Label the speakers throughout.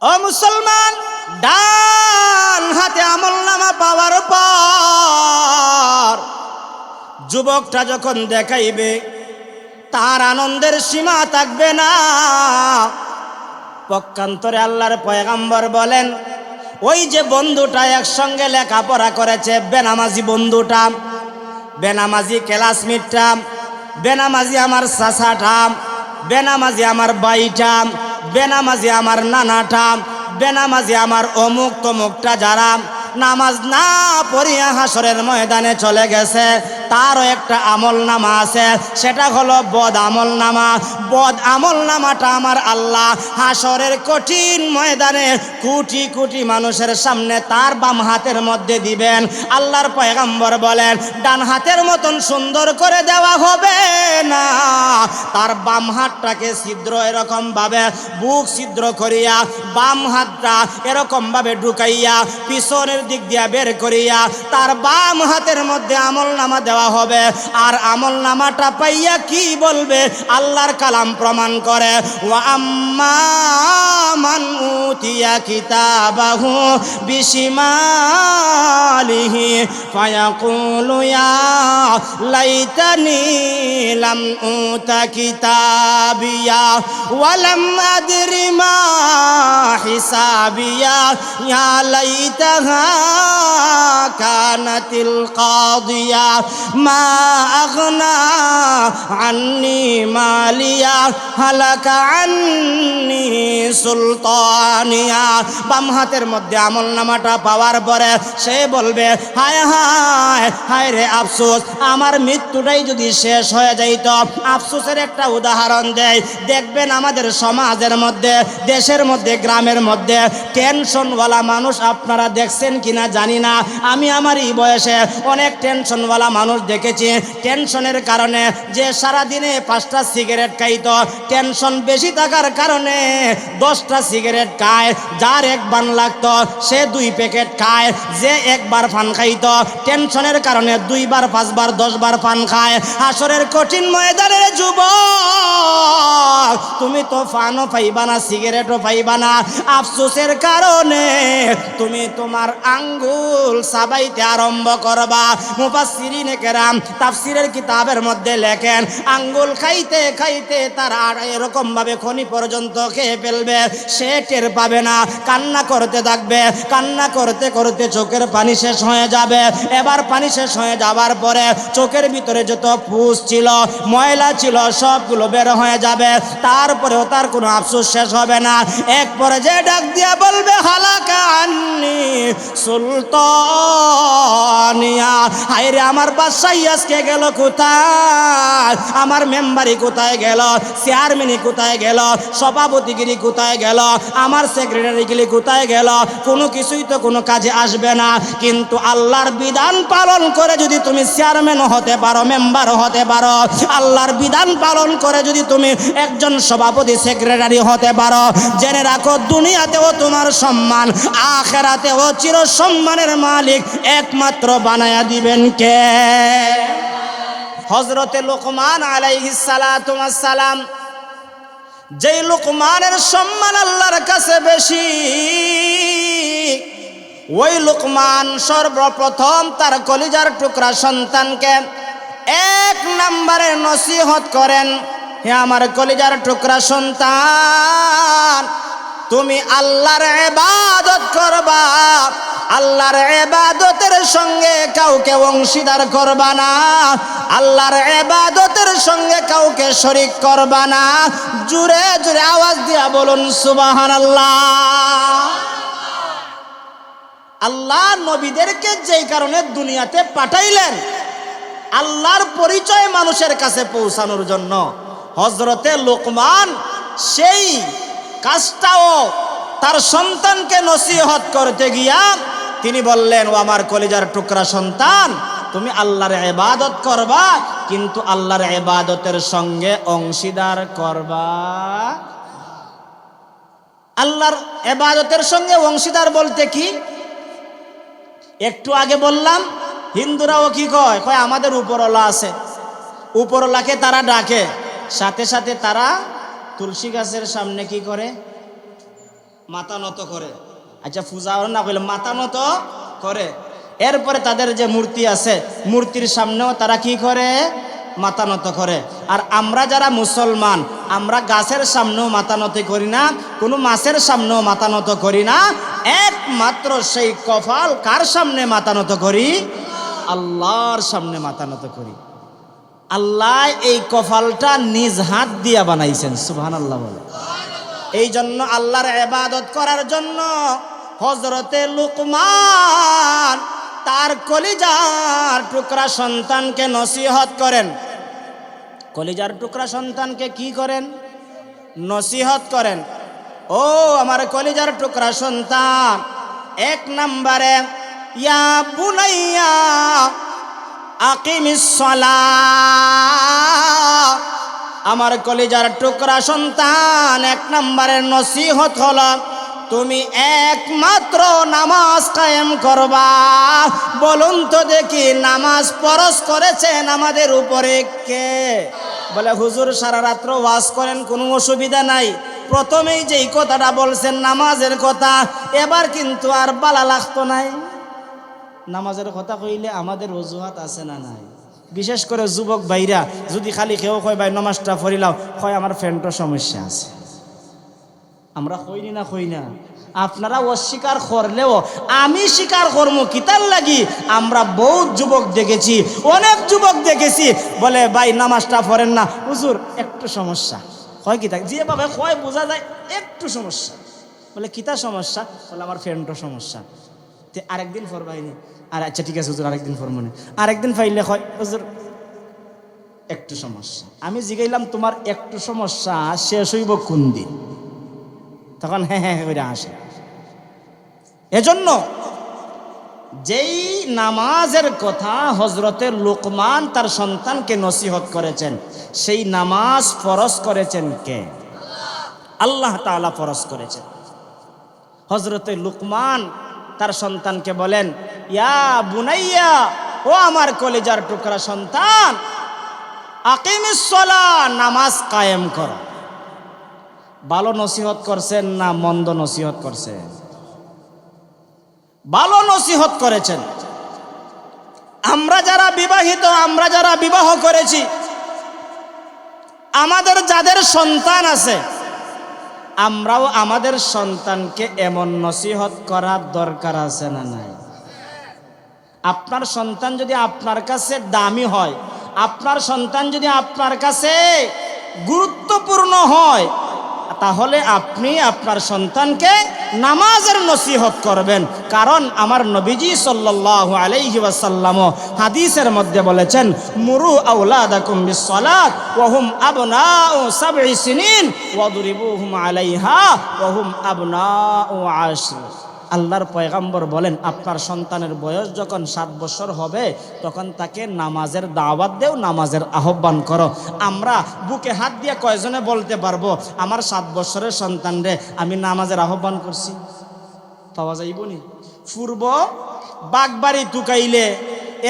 Speaker 1: ও মুসলমান, ডান হাতে আমলনামা পাওয়ার পর যুবকটা যখন দেখাইবে তার আনন্দের সীমা থাকবে না। পক্ষান্তরে আল্লাহর পয়গম্বর বলেন, ওই যে বন্ধুটা একসঙ্গে লেখাপড়া করেছে, বেনামাজি বন্ধুটা, বেনামাজি ক্লাসমেটটা, বেনামাজি আমার চাচাটা, বেনামাজি আমার ভাইটা, বেনামাজি আমার নানাটা, বেনামাজি আমার অমুক তমুকটা, যারা নামাজ না পড়িয়া হাসরের ময়দানে চলে গেছে, তারও একটা আমল নামা আছে, সেটা হলো বদ আমল নামা। বদ আমল নামাটা আমার আল্লাহ হাসরের কঠিন ময়দানে কোটি কোটি মানুষের সামনে তার বাম হাতের মধ্যে দিবেন। আল্লাহর পয়গম্বর বলেন, ডান হাতের মতন সুন্দর করে দেওয়া হবে না, তার বাম হাতটাকে ছিদ্র এরকম ভাবে বুক ছিদ্র করিয়া বাম হাতটা এরকম ভাবে ঢুকাইয়া পিছনের দিক দিয়া বের করিয়া তার বাম হাতের মধ্যে আমল নামা দেওয়া হবে। আর আমল নামাটা পাইয়া কি বলবে? আল্লাহর কালাম প্রমাণ করে, ওয়া আম্মা মান উতিয়া কিতাবাহু বিশিমালিহি ফায়াকুলু ইয়া লাইতানি লাম উতা কিতাবিয়া ওয়া লাম আদরি মা হিসাবিয়া ইয়া লাইতাহা কানাতিল কাদিয়া মা আগনা আন্নি মালিয়া হালাকা আন্নি সুলতানিয়া। বাম হাতের মধ্যে আমল নামাটা পাওয়ার পরে সে বলবে, হায় হায় হায় রে আফসোস, আমার মৃত্যুটাই যদি শেষ হয়ে যাইত। আফসোসের একটা উদাহরণ দেয়, দেখবেন আমাদের সমাজের মধ্যে, দেশের মধ্যে, গ্রামের মধ্যে টেনশনওয়ালা মানুষ আপনারা দেখছেন কিনা জানি না, আমি আমার এই বয়সে অনেক টেনশনওয়ালা মানুষ দেখেছি। টেনশনের কারণে যে সারাদিনে 5টা সিগারেট খাইত, টেনশন বেশি থাকার কারণে 10টা সিগারেট খায়। যার 1 বান লাগতো সে 2 প্যাকেট খায়। যে 1 বার পান খাইত, টেনশনের কারণে 2 বার 5 বার 10 বার পান খায়। হাসরের কঠিন ময়দানে যুবক, তুমি তো পানও পাইবা না, সিগারেটও পাইবা না। আফসোসের কারণে তুমি তোমার আঙ্গুল সাবাইতে আরম্ভ করবা। মুফাসসিরিনে কেরাম তাফসীরের কিতাবের মধ্যে লেখেন, আঙ্গুল খাইতে খাইতে তার আর এরকম ভাবে খনি পর্যন্ত খেয়ে ফেলবে, সে টের পাবে না, কান্না করতে থাকবে। কান্না করতে করতে চোখের পানি শেষ হয়ে যাবে। এবার পানি শেষ হয়ে যাবার পরে চোখের ভিতরে যত পুষ ছিল, ময়লা ছিল, সবগুলো বের হয়ে যাবে। তারপরেও তার কোনো আফসোস শেষ হবে না। এক পর্যায়ে ডাক দিয়া বলবে, হালাকা আন্নি সুলতানিয়া। হায়রে আমার বাদশাহী আজকে গেল কোথায়? আমার মেম্বারি কোথায় গেল? চেয়ারম্যানি কোথায় গেল? সভাপতিগিরি কোথায় গেল? আমার সেক্রেটারিগিরি কোথায় গেল? কোনো কিছুই তো কোনো কাজে আসবে না। কিন্তু আল্লাহর বিধান পালন করে যদি তুমি চেয়ারম্যান হতে পারো, মেম্বার হতে পারো, আল্লাহর বিধান পালন করে যদি তুমি একজন সভাপতি সেক্রেটারি হতে পারো, জেনে রাখো দুনিয়াতেও তোমার সম্মান, আখিরাতেও চির সম্মানের মালিক একমাত্র বানায়া দিবেন কে? হযরতে লোকমান আলাইহিস সালাতু ওয়াস সালাম, যেই লোকমানের সম্মান আল্লাহর কাছে বেশি, ওই লোকমান সর্বপ্রথম তার কলিজার টুকরা সন্তানকে 1 নম্বরে নসিহত করেন, হে আমার কলিজার টুকরা সন্তান, তুমি আল্লাহর ইবাদত করবা, আল্লাহর ইবাদতের সঙ্গে কাউকে অংশীদার করবা না, আল্লাহর ইবাদতের সঙ্গে কাউকে শরীক করবা না। জোরে জোরে আওয়াজ দিয়া বলুন সুবহানাল্লাহ। আল্লাহ নবীদেরকে যেই কারণে দুনিয়াতে পাঠাইলেন, আল্লাহর পরিচয় মানুষের কাছে পৌঁছানোর জন্য। হযরতে লোকমান সেই কাজটাও তার সন্তানকে নসিহত করতে গিয়া তিনি বললেন, ও আমার কলিজার টুকরা সন্তান, তুমি আল্লাহর ইবাদত করবা, কিন্তু আল্লাহর ইবাদতের সঙ্গে অংশীদার করবা। আল্লাহর ইবাদতের সঙ্গে অংশীদার বলতে কি? একটু আগে বললাম, হিন্দুরাও কি কয়, আমাদের উপরওয়ালা আছে, উপরওয়ালাকে তারা ডাকে, সাথে সাথে তারা তুলসী গাছের সামনে কি করে? মাথা নত করে। আচ্ছা পূজা না করলে মাথা নত করে। এরপরে তাদের যে মূর্তি আছে মূর্তির সামনেও তারা কি করে? মাথা নত করে। আর আমরা যারা মুসলমান আমরা গাছের সামনেও মাথা নত করি না, কোনো মাছের সামনেও মাথা নত করি না, একমাত্র সেই কপাল কার সামনে মাথা নত করি? আল্লাহর সামনে মাথা নত করি। আল্লাহ এই কপালটা নিজ হাত দিয়া বানাইছেন, সুবহানাল্লাহ বলে। এই জন্য আল্লাহর ইবাদত করার জন্য হযরতে লুকমান তার কলিজার টুকরা সন্তানকে নসিহত করেন। কলিজার টুকরা সন্তানকে কি করেন? নসিহত করেন। ও আমার কলিজার টুকরা সন্তান, এক নম্বরে ইয়া বুনাইয়া আকিমিস সালাহ। আমার কলিজার টুকরা সন্তান, এক নম্বরের নসিহত হলো তুমি একমাত্র নামাজ কায়েম করবা। বলুন তো দেখি নামাজ ফরজ করেছেন আমাদের উপরে কে? বলে হুজুর সারা রাত্র ওয়াজ করেন, কোনো অসুবিধা নাই। প্রথমেই যেই কথাটা বলছেন নামাজের কথা, এবার কিন্তু আর বালা লাগতো নাই। নামাজের কথা কইলে আমাদের অজুহাত আছে না নাই? বিশেষ করে যুবক ভাইরা যদি খালি কেউ কয় ভাই নামাজটা পড়িলাও, কয় আমার ফ্যান্টর সমস্যা আছে। আমরা কইনি না কই না? আপনারা অস্বীকার করলেও আমি স্বীকার করবো কিতার লাগি। আমরা বহুত যুবক দেখেছি, অনেক যুবক দেখেছি বলে ভাই নামাজটা পড়েন না হুজুর, একটু সমস্যা। হয় কি থাকে যেভাবে কয় বোঝা যায় একটু সমস্যা। বলে কিতা সমস্যা? বলে আমার ফ্যান্টর সমস্যা। তে আরেকদিন পড়বাইনি। আর আচ্ছা ঠিক আছে হুজুর আরেকদিন পড়বো না। আরেকদিন পাইলে হয় হুজুর একটু সমস্যা। আমি জিগাইলাম তোমার একটু সমস্যা শেষ হইব কোন দিন? তখন হ্যাঁ হ্যাঁ করে আসে। এজন্য যেই নামাজের কথা হযরতে লুকমান তার সন্তানকে নসিহত করেছেন, সেই নামাজ ফরজ করেছেন কে? আল্লাহ তাআলা ফরজ করেছেন। হযরতে লুকমান তার সন্তানকে বলেন ইয়া বুনাইয়া, ও আমার কলিজার টুকরা সন্তান, আকিমিস সালাহ, নামাজ কায়েম করো। ভালো নসিহত করছেন না মন্দ নসিহত করছেন? ভালো নসিহত করেছেন। আমরা যারা বিবাহিত, আমরা যারা বিবাহ করেছি, আমাদের যাদের সন্তান আছে, আমরাও আমাদের সন্তানকে এমন নসিহত করার দরকার আছে না নাই? আপনার সন্তান যদি আপনার কাছে দামি হয়, আপনার সন্তান যদি আপনার কাছে গুরুত্বপূর্ণ হয়, তাহলে আপনি আপনার সন্তানকে নামাজের নসিহত করবেন। কারণ আমার নবীজি সাল্লাল্লাহু আলাইহি ওয়াসাল্লাম হাদিসের মধ্যে বলেছেন মুরু আওলাদাকুম বিসসালাত ওয়া হুম আবনাউ সাবঈ সিনিন ওয়াদরিবুহুম আলাইহা ওয়া হুম আবনাউ আশর। আল্লাহর পয়গম্বর বলেন আপনার সন্তানের বয়স যখন 7 বছর হবে তখন তাকে নামাজের দাওয়াত দেও, নামাজের আহ্বান করো। আমরা বুকে হাত দিয়ে কয়জনে বলতে পারবো আমার 7 বছরের সন্তানরে আমি নামাজের আহ্বান করছি? পাওয়া যাইবনি? পূর্ব বাগবাড়ি টুকাইলে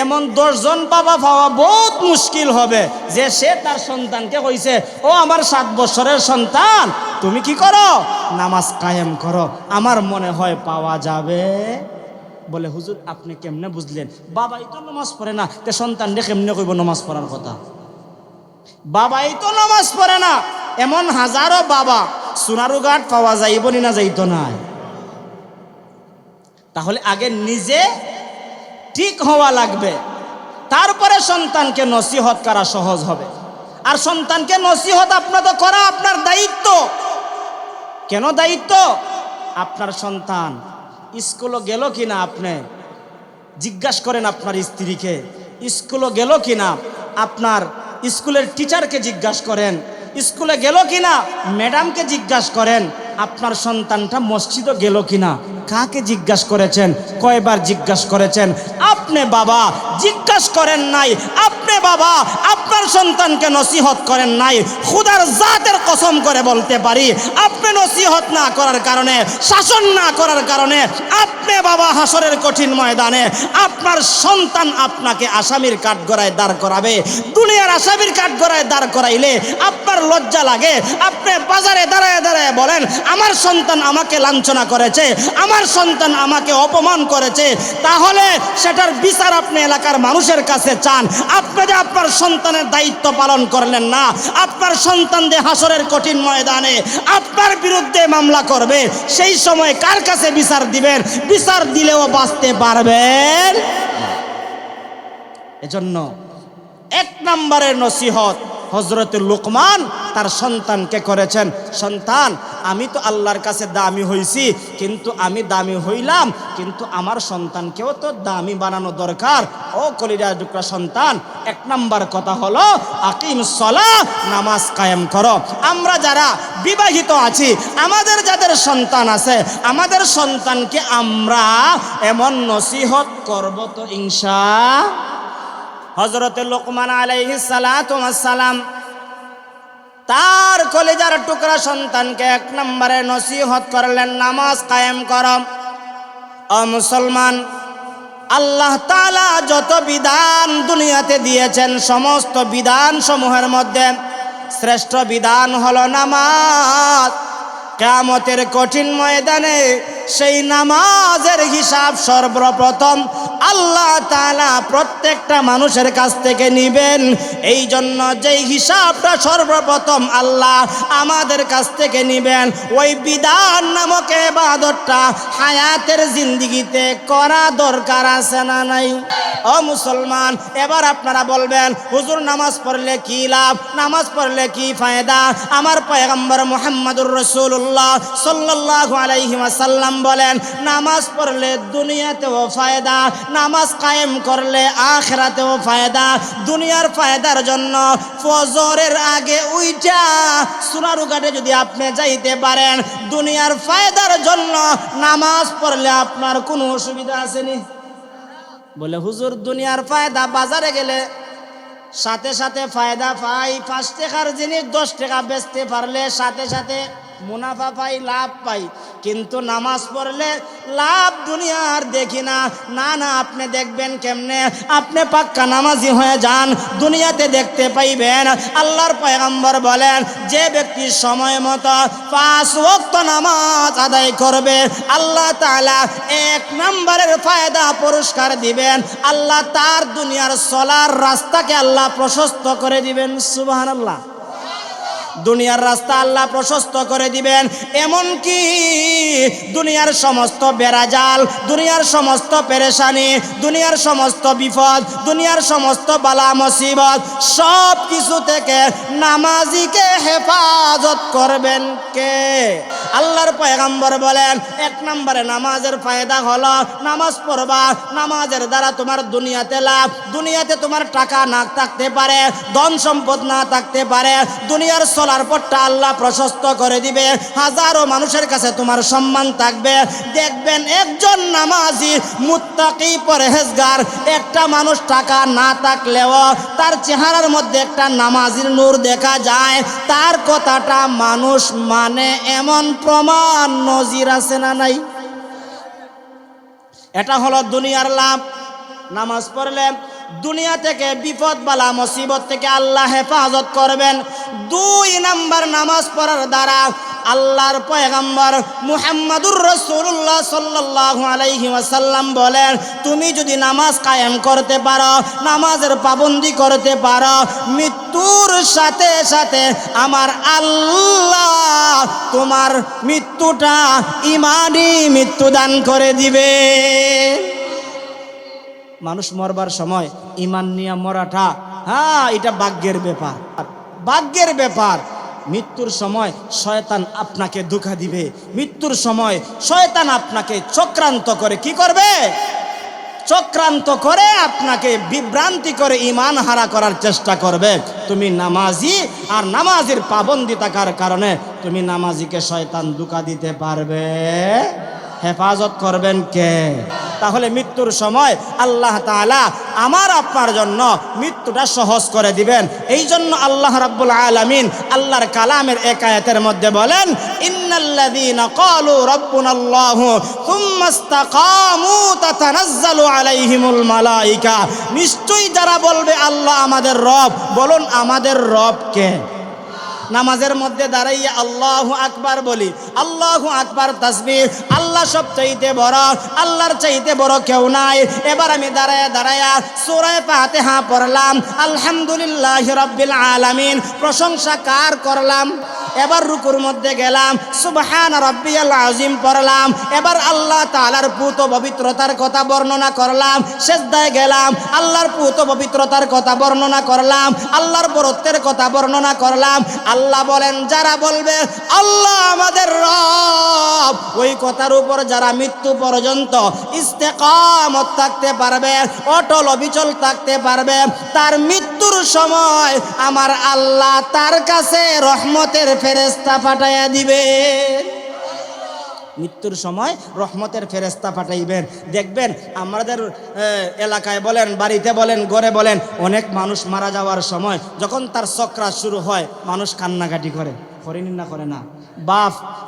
Speaker 1: এমন 10 জন বাবা পাওয়া বহুত মুশকিল হবে যে সে তার সন্তানকে কইছে ও আমার 7 বছরের সন্তান তুমি কি করো? নামাজ কায়েম করো। আমার মনে হয় পাওয়া যাবে। বলে হুজুর আপনি কেমনে বুঝলেন? বাবাই তো নামাজ পড়ে না, তে সন্তানরে কেমনে কইব নামাজ পড়ার কথা? বাবাই তো নামাজ পড়ে না, এমন হাজারো বাবা সোনারুঘাট পাওয়া যাইবনি না যাইতো না? তাহলে আগে নিজে ঠিক হওয়া লাগবে, তারপরে সন্তানকে নসিহত করা সহজ হবে। আর সন্তানকে নসিহত আপনাদের করা আপনার দায়িত্ব। কেন দায়িত্ব? আপনার সন্তান স্কুলে গেল কিনা আপনি জিজ্ঞাসা করেন আপনার স্ত্রীকে, স্কুলে গেল কিনা আপনার স্কুলের টিচারকে জিজ্ঞাসা করেন, স্কুলে গেল কিনা ম্যাডামকে জিজ্ঞাসা করেন, আপনার সন্তানটা মসজিদে গেল কিনা কাকে জিজ্ঞাসা করেছেন? কয়বার জিজ্ঞাসা করেছেন? আপনি বাবা জিজ্ঞাসা করেন নাই, আপনি আপনি বাবা আপনার সন্তানকে নসিহত করেন নাই, খুদার জাতের কসম করে বলতে পারি আপনি নসিহত না করার কারণে, শাসন না করার কারণে আপনি বাবা হাসরের কঠিন ময়দানে আপনার সন্তান আপনাকে আসামির কাঠগড়ায় দাঁড় করাবে। দুনিয়ার আসামির কাঠগড়ায় দাঁড় করাইলে আপনার লজ্জা লাগে, আপনি বাজারে দাঁড়ায় দাঁড়ায় বলেন আমার সন্তান আমাকে লাঞ্ছনা করেছে, আমার সন্তান আমাকে অপমান করেছে, তাহলে সেটার বিচার আপনি এলাকার মানুষের কাছে চান। আপনি যে আপনার সন্তানের দায়িত্ব পালন করলেন না, আপনার সন্তান যে হাসরের কঠিন ময়দানে আপনার বিরুদ্ধে মামলা করবে, সেই সময় কার কাছে বিচার দিবেন? বিচার দিলেও বাঁচতে পারবেন। এজন্য এক নম্বরের নসিহত হযরত লুকমান তার সন্তানকে করেছেন, সন্তান আমি তো আল্লাহর কাছে দামি হইছি, কিন্তু আমি দামি হইলাম, কিন্তু আমার সন্তানকেও তো দামি বানানো দরকার। ও কলিজার টুকরা সন্তান, এক নাম্বার কথা হলো আকিমুস সালাহ, নামাজ কায়েম করো। আমরা যারা বিবাহিত আছি, আমাদের যাদের সন্তান আছে, আমাদের সন্তানকে আমরা এমন নসিহত করব তো ইনশাআল্লাহ। হযরত লুকমান আলাইহিস সালাতু ওয়াস সালাম তার কলিজার টুকরা সন্তানকে এক নম্বরে নসিহত করলেন, নামাজ কায়েম করো। ও মুসলমান, আল্লাহ তাআলা যত বিধান দুনিয়াতে দিয়েছেন, সমস্ত বিধান সমূহের মধ্যে শ্রেষ্ঠ বিধান হলো নামাজ। কিয়ামতের কঠিন ময়দানে সেই নামাজের হিসাব সর্বপ্রথম আল্লাহ তাআলা প্রত্যেকটা মানুষের কাছ থেকে নিবেন। এই জন্য যেই হিসাবটা সর্বপ্রথম আল্লাহ আমাদের কাছ থেকে নিবেন, ওই বিধান নামক ইবাদতটা হায়াতের জিন্দেগিতে করা দরকার আছে না নাই? ও মুসলমান, এবার আপনারা বলবেন হুজুর নামাজ পড়লে কি লাভ, নামাজ পড়লে কি ফায়দা? আমার পয়গম্বর মুহাম্মদুর রাসূলুল্লাহ সাল্লাল্লাহু আলাইহি ওয়াসাল্লাম বলেন, নামাজ পড়লে দুনিয়াতেও ফায়দা, নামাজ কায়েম করলে আখিরাতেও ফায়দা। দুনিয়ার ফায়দার জন্য ফজরের আগে উইঠা সোনারুঘাটে যদি আপনি যাইতে পারেন, দুনিয়ার ফায়দার জন্য নামাজ পড়লে আপনার কোনো অসুবিধা আসেনি? বলে হুজুর দুনিয়ার ফায়দা, বাজারে গেলে সাথে সাথে ফায়দা পাই, 5 টাকার জিনিস 10 টাকা বেচতে পারলে সাথে সাথে মুনাফা পাই, লাভ পাই, কিন্তু নামাজ পড়লে লাভ দুনিয়ার দেখি না। না না, আপনি দেখবেন কেমনে? আপনি পাক্কা নামাজি হয়ে যান, দুনিয়াতে দেখতে পাইবেন। আল্লাহর পয়গম্বর বলেন, যে ব্যক্তি সময় মতো 5 ওয়াক্ত নামাজ আদায় করবে, আল্লাহ তাআলা 1 নম্বরের ফায়দা পুরস্কার দিবেন। আল্লাহ তার দুনিয়ার চলার রাস্তাকে আল্লাহ প্রশস্ত করে দিবেন। সুবহানাল্লাহ। দুনিয়ার রাস্তা আল্লাহ প্রশস্ত করে দিবেন। এমন কি দুনিয়ার সমস্ত বেড়াজাল, দুনিয়ার সমস্ত পেরেশানি, দুনিয়ার সমস্ত বিপদ, দুনিয়ার সমস্ত বালা মুসিবত, সব কিছু থেকে নামাজিকে হেফাজত করবেন কে? আল্লাহর পয়গম্বর বলেন, 1 নম্বরে নামাজের ফায়দা হলো নামাজ পড়বা, নামাজের দ্বারা তোমার দুনিয়াতে লাভ। দুনিয়াতে তোমার টাকা না থাকতে পারে, ধন সম্পদ না থাকতে পারে, দুনিয়ার চলার পথটা আল্লাহ প্রশস্ত করে দিবে। হাজারো মানুষের কাছে তোমার সম্মান থাকবে। দেখবেন একজন নামাজি মুত্তাকি পরহেজগার একটা মানুষ টাকা না থাকলেও তার চেহারার মধ্যে একটা নামাজির নূর দেখা যায়, তার কথাটা মানুষ মানে, এমন প্রমাণ নজির আছে না নাই? এটা হলো দুনিয়ার লাভ। নামাজ পড়লে দুনিয়া থেকে বিপদ বালা মুসিবত থেকে আল্লাহ হেফাজত করবেন। 2 নাম্বার, নামাজ পড়ার দ্বারা আল্লাহর পয়গম্বর মুহাম্মদুর রাসূলুল্লাহ সাল্লাল্লাহু আলাইহি ওয়াসাল্লাম বলেন, তুমি যদি নামাজ কায়েম করতে পারো, নামাজের পাবন্দি করতে পারো, মৃত্যুর সাথে সাথে আমার আল্লাহ তোমার মৃত্যুটা ঈমানি মৃত্যু দান করে দিবে। মানুষ মরবার সময় ঈমান নিয়ে মরাটা, হ্যাঁ, এটা ভাগ্যের ব্যাপার, ভাগ্যের ব্যাপার। মৃত্যুর সময় শয়তান আপনাকে ধোঁকা দিবে, মৃত্যুর সময় শয়তান আপনাকে চক্রান্ত করে কি করবে? চক্রান্ত করে আপনাকে বিভ্রান্তি করে ঈমান হারা করার চেষ্টা করবে। তুমি নামাজি, আর নামাজের পাবন্দি থাকার কারণে তুমি নামাজিকে শয়তান ধোঁকা দিতে পারবে। হেফাজত করবেন কে? তাহলে মৃত্যুর সময় আল্লাহ তাআলা আমার আপনার জন্য মৃত্যুটা সহজ করে দিবেন। এই জন্য আল্লাহ রাব্বুল আলামিন আল্লাহর কালামের এক আয়াতের মধ্যে বলেন, ইন্নাল্লাযীনা ক্বালু রাব্বুনাল্লাহু সুম্মা ইসতাকামু তাতানাজ্জালু আলাইহিমুল মালায়েকা, নিশ্চয়ই যারা বলবে আল্লাহ আমাদের রব, বলুন আমাদের রব কে? নামাজের মধ্যে দাঁড়াইয়া আল্লাহু আকবার বলি, আল্লাহু আকবার তাসবিহ, আল্লাহ সবচাইতে বড়, আল্লাহর চাইতে বড় কেউ নাই। এবার আমি দাঁড়ায়া সূরা ফাতিহা পড়লাম, আলহামদুলিল্লাহি রাব্বিল আলামিন, প্রশংসা কার করলাম। এবার রুকুর মধ্যে গেলাম, সুবহান রাব্বিয়াল আযীম পড়লাম। এবার আল্লাহ তাআলার পূত পবিত্রতার কথা বর্ণনা করলাম। সিজদায় গেলাম, আল্লাহর পূত পবিত্রতার কথা বর্ণনা করলাম, আল্লাহর বরত্বের কথা বর্ণনা করলাম। আল্লাহ বলেন, যারা বলবে আল্লাহ আমাদের রব, ওই কথার উপর যারা মৃত্যু পর্যন্ত ইস্তেকামত থাকতে পারবে, অটল অবিচল থাকতে পারবে, তার মৃত্যুর সময় আমার আল্লাহ তার কাছে রহমতের ফেরেশতা পাঠাইয়া দিবে। মৃত্যুর সময় রহমতের ফেরেশতা পাঠাইবেন। দেখবেন আমাদের এলাকায় বলেন, বাড়িতে বলেন, ঘরে বলেন, অনেক মানুষ মারা যাওয়ার সময় যখন তার সকরাত শুরু হয়, মানুষ কান্নাকাটি করে, করেনি না করে না?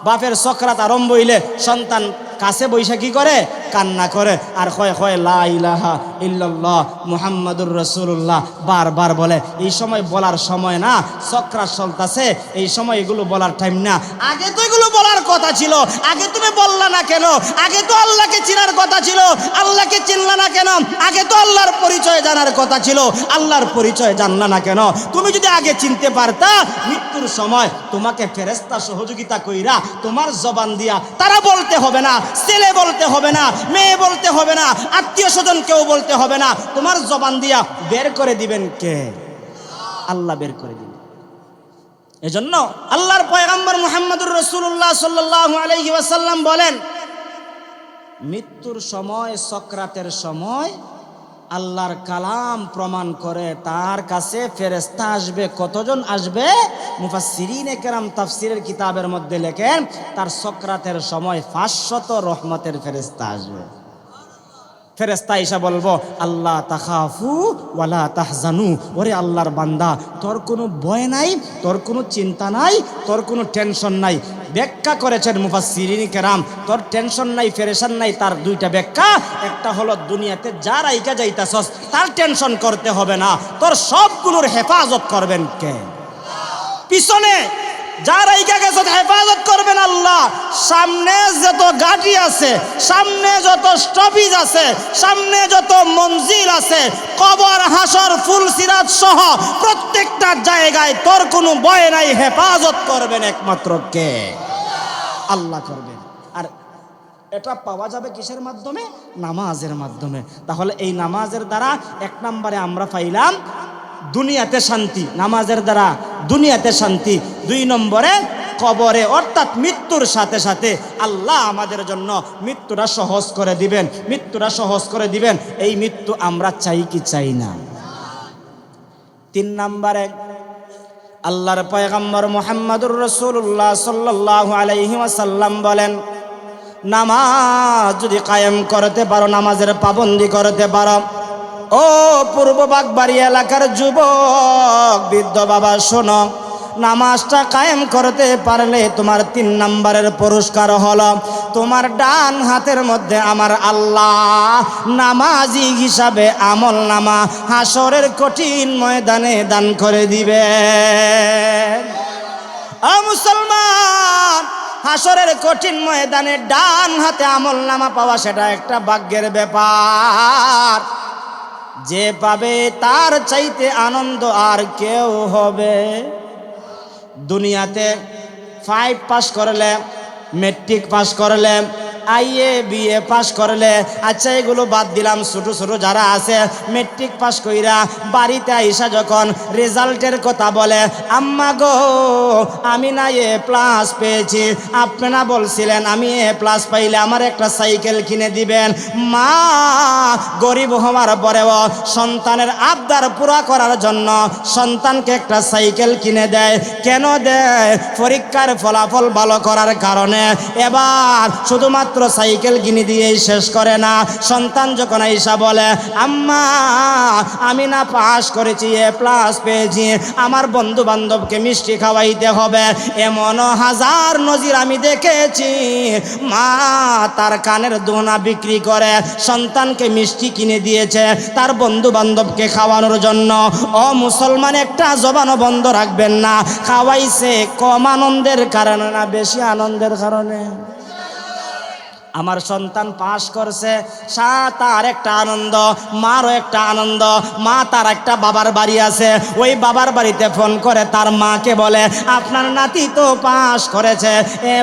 Speaker 1: বাপের সকরাত আরম্ভ হইলে সন্তান কাছে বৈশা কি করে? কান্না করে আর কয় লা ইলাহা ইল্লাল্লাহ মুহাম্মাদুর রাসূলুল্লাহ বারবার বলে। এই সময় বলার সময় না, সকরাত চলতেছে, এই সময় এগুলো বলার টাইম না। আগে তো এগুলো বলার কথা ছিল, আগে তুমি বললা না কেন? আগে তো আল্লাহকে চিনার কথা ছিল, আল্লাহকে চিনলা না কেন? আগে তো আল্লাহর পরিচয় জানার কথা ছিল, আল্লাহর পরিচয় জানলা না কেন? তুমি যদি আগে চিনতে পারতা, মৃত্যুর সময় তোমাকে ফেরেশতা সহযোগিতা কইরা তোমার জবান দিয়া তারা বলতে হবে না, ছেলে বলতে হবে না, মেয়ে বলতে হবে না, আত্মীয় স্বজন কেউ বলতে হবে না, তোমার জবান দিয়া বের করে দিবেন কে? আল্লাহ বের করে দিবেন। এজন্য আল্লাহর পয়গম্বর মুহাম্মদুর রাসূলুল্লাহ সাল্লাল্লাহু আলাইহি ওয়াসাল্লাম বলেন, মৃত্যুর সময়, সকরাতের সময় আল্লাহর কালাম প্রমাণ করে তার কাছে ফেরেশতা আসবে। কতজন আসবে? মুফাসসিরিনে কেরাম তাফসিরের কিতাবের মধ্যে লেখেন, তার সকরাতের সময় 500 রহমতের ফেরেশতা আসবে। ফেরেশতা এসে বলবো, আল্লাহ তাখাফু ওয়ালা তাহজানু, ওরে আল্লাহর বান্দা, তোর কোনো ভয় নাই, তোর কোনো চিন্তা নাই, তোর কোনো টেনশন নাই। ব্যাখ্যা করেছেন মুফাসসিরিন কেরাম, তোর টেনশন নাই, পেরেশান নাই, তার দুইটা ব্যাখ্যা। একটা হলো দুনিয়াতে যা রাইকা যাইতাছস তার টেনশন করতে হবে না, তোর সবগুলোর হেফাজত করবেন কে? পিছনে যা রাইকা গেছ হেফাজত করবেন আল্লাহ। সামনে যত গাড়ি আছে, সামনে যত স্টপেজ আছে, সামনে যত মঞ্জিল আছে, কবর, হাসর, ফুলসিরাত সহ প্রত্যেকটা জায়গায় তোর কোনো ভয় নাই, হেফাজত করবেন একমাত্র কে? আল্লাহ করবেন। আর এটা পাওয়া যাবে কিসের মাধ্যমে? নামাজের মাধ্যমে। তাহলে এই নামাজের দ্বারা এক নম্বরে আমরা পাইলাম দুনিয়াতে শান্তি, নামাজের দ্বারা দুনিয়াতে শান্তি। 2 নম্বরে কবরে অর্থাৎ মৃত্যুর সাথে সাথে আল্লাহ আমাদের জন্য মৃত্যুটা সহজ করে দিবেন, মৃত্যুটা সহজ করে দিবেন। এই মৃত্যু আমরা চাই কি চাই না? 3 নম্বরে আল্লাহর পয়গম্বর মুহাম্মদুর রাসূলুল্লাহ সাল্লাল্লাহু আলাইহি ওয়াসাল্লাম বলেন, নামাজ যদি কায়েম করতে পারো, নামাজের পাবন্দি করতে পারো, ও পূর্ব বাগবাড়ি এলাকার যুবক, বৃদ্ধ বাবা শোনো, নামাজটা কায়েম করতে পারলে তোমার 3 নম্বরের পুরস্কার হলো তোমার ডান হাতের মধ্যে আমার আল্লাহ নামাজি হিসাবে আমল নামা হাসরের কঠিন ময়দানে দান করে দিবে। ও মুসলমান, হাসরের কঠিন ময়দানে ডান হাতে আমল নামা পাওয়া সেটা একটা ভাগ্যের ব্যাপার। যে পাবে তার চাইতে আনন্দ আর কেউ হবে? দুনিয়াতে 5 পাস করলে, মেট্রিক পাস করলে, আইএ বিএ পাস করলে, আচ্ছা এগুলো বাদ দিলাম, ছোটো ছোটো যারা আছে মেট্রিক পাস কইরা বাড়িতে আইসা যখন রেজাল্টের কথা বলে, আম্মা গো আমি না A+ পেয়েছি, আপনারা বলছিলেন আমি A+ পাইলে আমার একটা সাইকেল কিনে দিবেন। মা গরিব হওয়ার পরেও সন্তানের আবদার পুরা করার জন্য সন্তানকে একটা সাইকেল কিনে দেয়। কেন দেয়? পরীক্ষার ফলাফল ভালো করার কারণে। এবার শুধুমাত্র মাত্র সাইকেল কিনে দিয়েই শেষ করে না। সন্তান যখন আইসা বলে, আম্মা আমি না পাস করেছি, A+ পেয়েছি, আমার বন্ধু বান্ধবকে মিষ্টি খাওয়াইতে হবে, এমন হাজার নজির আমি দেখেছি। মা তার কানের দোনা বিক্রি করে সন্তানকে মিষ্টি কিনে দিয়েছে তার বন্ধু বান্ধবকে খাওয়ানোর জন্য। ও মুসলমান, একটা জবানও বন্ধ রাখবেন না। খাওয়াইছে কম আনন্দের কারণে না বেশি আনন্দের কারণে? আমার সন্তান পাস করছে, তার একটা আনন্দ, মারও একটা আনন্দ। মা তার একটা বাবার বাড়ি আছে, ওই বাবার বাড়িতে ফোন করে তার মাকে বলে, আপনার নাতি তো পাস করেছে, A+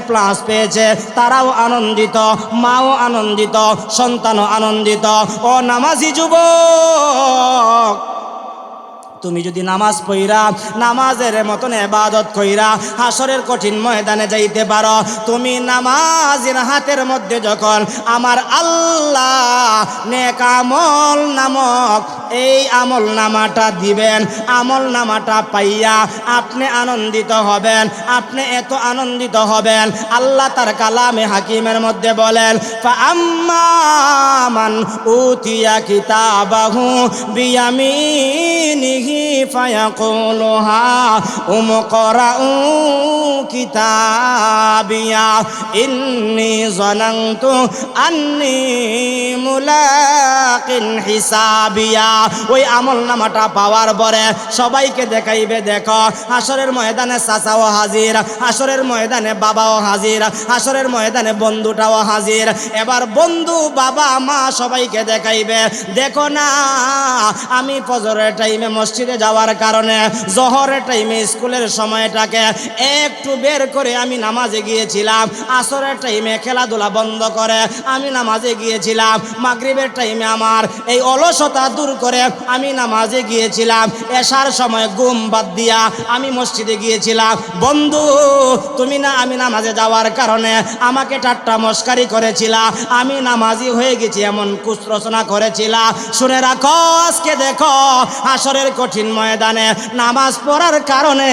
Speaker 1: পেয়েছে। তারাও আনন্দিত, মাও আনন্দিত, সন্তানও আনন্দিত। ও নামাজি যুবক, তুমি যদি নামাজ পড়া নামাজের মতন ইবাদত কইরা হাসরের কঠিন ময়দানে যাইতে পারো, তুমি নামাজের হাতের মধ্যে যখন আমার আল্লাহ নেক আমল নামক এই আমল নামাটা দিবেন, আমল নামাটা পাইয়া আপনি আনন্দিত হবেন। আপনি এত আনন্দিত হবেন, আল্লাহ তার কালামে হাকিমের মধ্যে বলেন, ফাআম্মা মান উতিয়া কিতাবাহু বিয়ামিনিহি ফায়াকুলুহা উমকরাউ কিতাবিয়া ইন্নী যানানতু আন্নী মুলাকিন হিসাবিয়া। ওই আমল নামাটা পাওয়ার পরে সবাইকে দেখাইবে, দেখো হাসরের ময়দানে চাচাও হাজির, হাসরের ময়দানে বাবাও হাজির, হাসরের ময়দানে বন্ধুটাও হাজির। এবার বন্ধু, বাবা, মা সবাইকে দেখাইবে, দেখো না আমি ফজরের টাইমে মসজিদে যাওয়ার কারণে জোহরের টাইমে স্কুলের সময়টাকে একটু বের করে আমি নামাজে গিয়েছিলাম, আসরের টাইমে খেলাধুলা বন্ধ করে আমি নামাজে গিয়েছিলাম, মাগরিবের টাইমে আমার এই অলসতা দূর করে আমি নামাজে গিয়েছিলাম, এশার সময় ঘুম বাদ দিয়া আমি মসজিদে গিয়েছিলাম। বন্ধু, তুমি না আমি নামাজে যাওয়ার কারণে আমাকে ঠাট্টা মস্কারি করেছিলা, আমি নামাজি হয়ে গেছি এমন কুচরচনা করেছিলা। শুনে রাখো, আজকে দেখো হাসরের কঠিন ময়দানে নামাজ পড়ার কারণে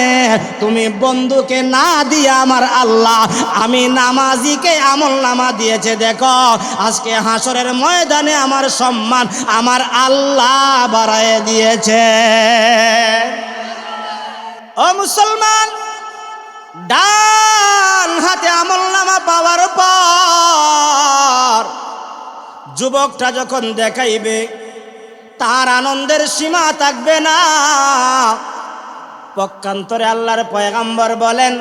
Speaker 1: তুমি বন্ধুকে না দিয়া আমার আল্লাহ আমি নামাজিকে আমল নামা দিয়েছে। দেখো আজকে হাসরের ময়দানে আমার সম্মান আমার আল্লাহ বাড়ায় দিয়েছে। ও মুসলমান, ডান হাতে আমল নামা পাওয়ার পর যুবকটা যখন দেখাইবে, তার আনন্দের সীমা থাকবে না। পক্ষান্তরে আল্লাহর পয়গম্বর বলেন,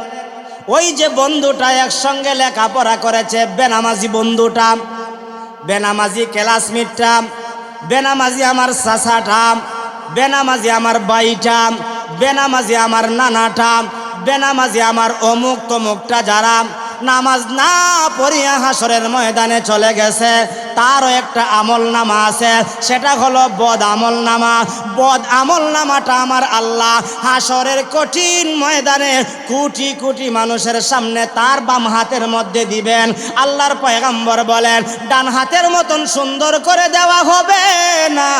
Speaker 1: ওই যে বন্ধুটা একসঙ্গে লেখাপড়া করেছে, বেনামাজি বন্ধুটা, বেনামাজি ক্লাসমেটটা, বেনামাজি আমার চাচাটা, বেনামাজি আমার ভাইটা, বেনামাজি আমার নানাটা, বেনামাজি আমার অমুক তমুকটা, যারা নামাজ না পড়িয়া হাসরের ময়দানে চলে গেছে, তারও একটা আমল নামা আছে, সেটা হলো বদ আমল নামা। বদ আমল নামাটা আমার আল্লাহ হাসরের কঠিন ময়দানে কোটি কোটি মানুষের সামনে তার বাম হাতের মধ্যে দিবেন। আল্লাহর পয়গম্বর বলেন, ডান হাতের মতন সুন্দর করে দেওয়া হবে না,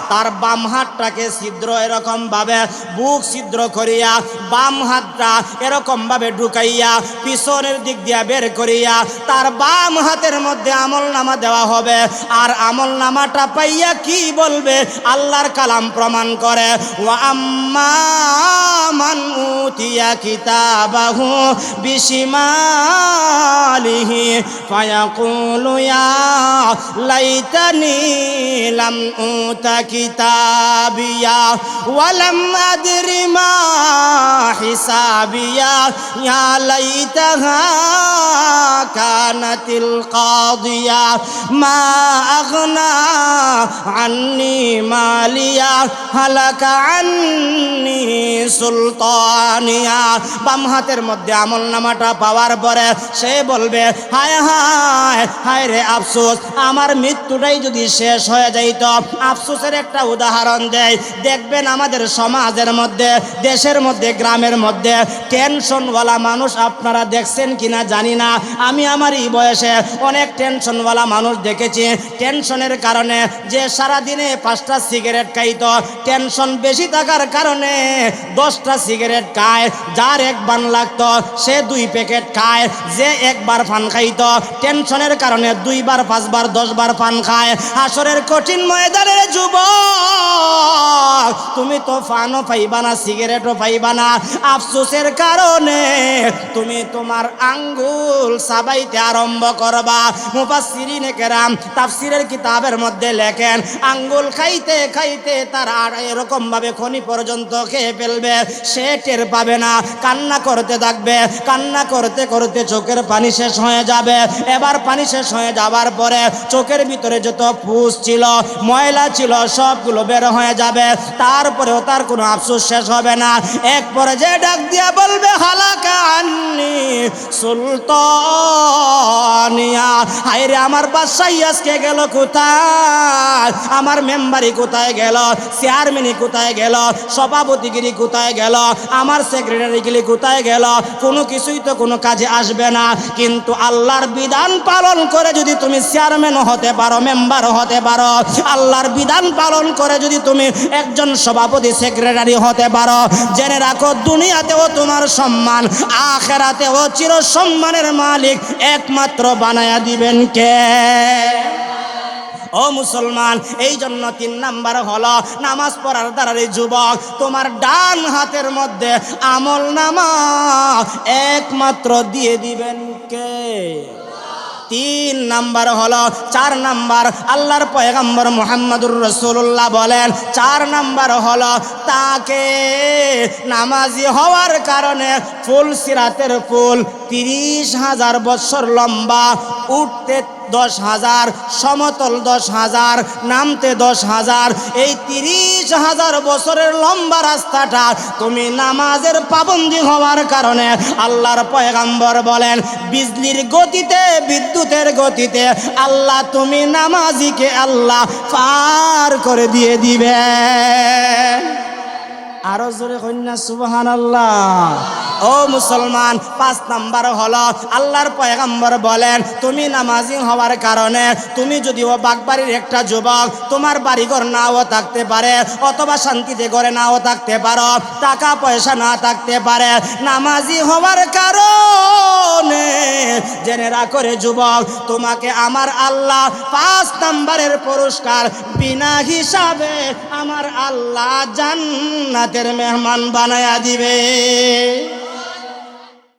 Speaker 1: তার বাম হাতটাকে ছিদ্র এরকম ভাবে বুক ছিদ্র করিয়া বাম হাতটা এরকম ভাবে ঢুকাইয়া পিছনের দিক দিয়া বের করিয়া তার বাম হাতের মধ্যে আমল নামা দেওয়া হবে। আর আমল নামাটা পাইয়া কি বলবে? আল্লাহর কালাম প্রমাণ করে, ওয়া আম্মা মান উতিয়া কিতাবাহু বিশিমালিহি ফায়াকুলু ইয়া লাইতানি লাম উতা কিতাবিয়া ওয়া লাম আদরি মা হিসাবিয়া ইয়া লাইতাহা কানাতিল কাদিয়া মা আগনা আন্নি মালিয়া হালাকা আন্নি সুলতানিয়া। বাম হাতের মধ্যে আমল নামাটা পাওয়ার পরে সে বলবে, হায় হায় হায় রে আফসোস, আমার মৃত্যুটাই যদি শেষ হয়ে যাইত। আফসোসের একটা উদাহরণ দেয়, দেখবেন আমাদের সমাজের মধ্যে, দেশের মধ্যে, গ্রামের মধ্যে টেনশনওয়ালা মানুষ আপনারা দেখছেন কিনা জানি না, আমি আমার এই বয়সে অনেক টেনশনওয়ালা মানুষ মানুষ দেখেছি টেনশনের কারণে যে সারাদিনে 5টা সিগারেট খাইতো, টেনশন বেশি থাকার কারণে 10টা সিগারেট খায়। যার 1 বান লাগতো সে 2 প্যাকেট খায়। যে 1 বার পান খাইতো টেনশনের কারণে 2 বার 5 বার 10 বার পান খায়। হাসরের কঠিন ময়দানে যুবক তুমি তো পানও পাইবা না, সিগারেটও পাইবা না। আফসোসের কারণে তুমি তোমার আঙ্গুল চাবাইতে আরম্ভ করবা। মুফাসসিরিনে কেরাম তাফসীরের কিতাবের মধ্যে লেখেন আঙ্গুল খাইতে খাইতে তার আর এরকম ভাবে খনি পর্যন্ত খেয়ে ফেলবে, সে টের পাবে না। কান্না করতে থাকবে, কান্না করতে করতে চোখের পানি শেষ হয়ে যাবে। এবার পানি শেষ হয়ে যাবার পরে চোখের ভিতরে যত পুষ ছিল, ময়লা ছিল, সবগুলো বের হয়ে যাবে। তারপরেও তার কোনো আফসোস শেষ হবে না। এক পর্যায়ে ডাক দিয়া বলবে হালাকা আন্নি সুলতানিয়া, হায়রে আমার বাদশাহী আজকে গেল কোথায়, আমার মেম্বারি কোথায় গেল, চেয়ারম্যানি কোথায় গেল, সভাপতিগিরি কোথায় গেল, আমার সেক্রেটারিগিরি কোথায় গেল, কোনো কিছুই তো কোনো কাজে আসবে না। কিন্তু আল্লাহর বিধান পালন করে যদি তুমি চেয়ারম্যান হতে পারো, মেম্বার হতে পারো, আল্লাহর বিধান পালন করে যদি তুমি একজন সভাপতি সেক্রেটারি হতে পারো, জেনে রাখো দুনিয়াতেও তোমার সম্মান, আখিরাতেও চির সম্মানের মালিক একমাত্র বানায়া দিবেন কে? ও মুসলমান, এই জন্য 3 নাম্বার হলো নামাজ পড়ার দ্বারা যুবক তোমার ডান হাতের মধ্যে আমল নামা একমাত্র দিয়ে দিবেন কে? 3 নাম্বার হলো 4 নাম্বার আল্লাহর পয়গম্বর মুহাম্মদুর রাসূলুল্লাহ বলেন 4 নাম্বার হলো তাকে নামাজি হওয়ার কারণে ফুল সিরাতের ফুল 30,000 বছর লম্বা, উঠতে 10,000, সমতল 10,000, নামতে 10,000, এই 30,000 বছরের লম্বা রাস্তাটা তুমি নামাজের পাবন্দি হওয়ার কারণে আল্লাহর পয়গম্বর বলেন বিজলির গতিতে, বিদ্যুতের গতিতে আল্লাহ তুমি নামাজিকে আল্লাহ পার করে দিয়ে দিবে। আরো জোরে কন্যা সুবহানাল্লাহ। ও মুসলমান, 5 নাম্বার হলো আল্লাহর পয়গম্বর বলেন তুমি নামাজি হওয়ার কারণে তুমি যদিও বাগবাড়ির একটা যুবক, তোমার বাড়িঘর নাও থাকতে পারে, অথবা শান্তিতে ঘরে নাও থাকতে পারো, টাকা পয়সা না থাকতে পারে, নামাজি হওয়ার কারণে জেনে রাখো রে যুবক তোমাকে আমার আল্লাহ 5 নাম্বারের পুরস্কার বিনা হিসাবে আমার আল্লাহ জান্নাতের মেহমান বানায়া দিবে।